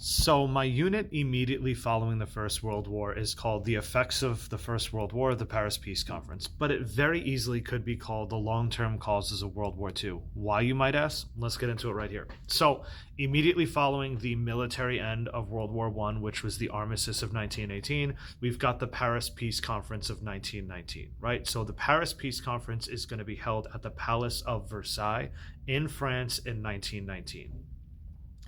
So my unit immediately following the First World War is called The Effects of the First World War, the Paris Peace Conference, but it very easily could be called The Long-Term Causes of World War II. Why, you might ask? Let's get into it right here. So immediately following the military end of World War I, which was the Armistice of 1918, we've got the Paris Peace Conference of 1919, right? So the Paris Peace Conference is going to be held at the Palace of Versailles in France in 1919.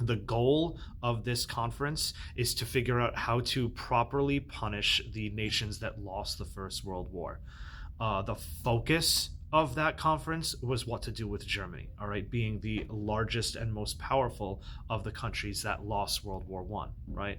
The goal of this conference is to figure out how to properly punish the nations that lost the First World War. The focus of that conference was what to do with Germany, all right, being the largest and most powerful of the countries that lost World War One, right?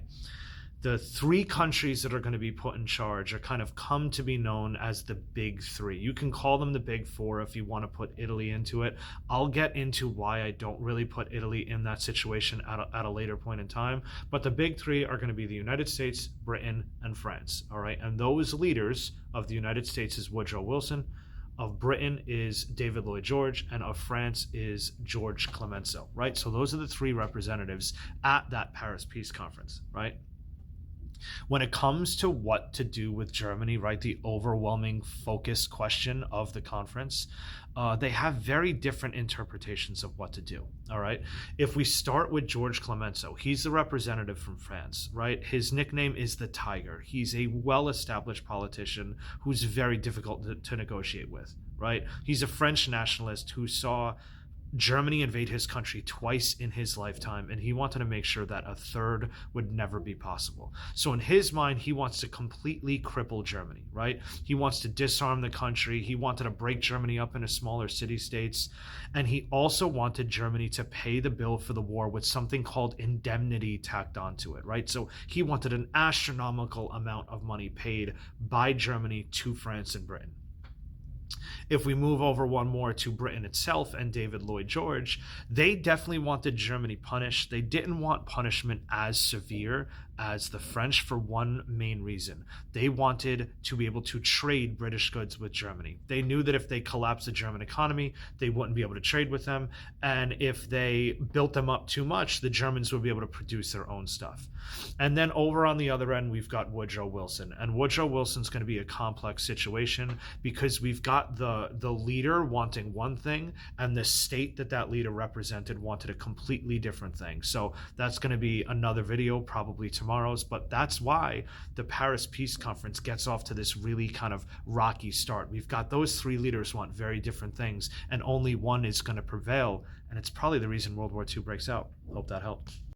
The three countries that are going to be put in charge are kind of come to be known as the big three. You can call them the big four if you want to put Italy into it. I'll get into why I don't really put Italy in that situation at a later point in time. But the big three are going to be the United States, Britain, and France. All right. And those leaders of the United States is Woodrow Wilson, of Britain is David Lloyd George, and of France is George Clemenceau, right? So those are the three representatives at that Paris Peace Conference, right? When it comes to what to do with Germany, right, the overwhelming focus question of the conference, they have very different interpretations of what to do. All right. If we start with George Clemenceau, he's the representative from France, right? His nickname is the Tiger. He's a well-established politician who's very difficult to negotiate with, right? He's a French nationalist who saw Germany invade his country twice in his lifetime, and he wanted to make sure that a third would never be possible. So in his mind, he wants to completely cripple Germany, right? He wants to disarm the country. He wanted to break Germany up into smaller city-states. And he also wanted Germany to pay the bill for the war with something called indemnity tacked onto it, right? So he wanted an astronomical amount of money paid by Germany to France and Britain. If we move over one more to Britain itself and David Lloyd George, they definitely wanted Germany punished. They didn't want punishment as severe as the French for one main reason. They wanted to be able to trade British goods with Germany. They knew that if they collapsed the German economy, they wouldn't be able to trade with them. And if they built them up too much, the Germans would be able to produce their own stuff. And then over on the other end, we've got Woodrow Wilson. And Woodrow Wilson's going to be a complex situation because we've got the leader wanting one thing and the state that leader represented wanted a completely different thing. So that's going to be another video probably tomorrow's, but that's why the Paris Peace Conference gets off to this really kind of rocky start. We've got those three leaders want very different things and only one is going to prevail, and it's probably the reason World War II breaks out. Hope that helped.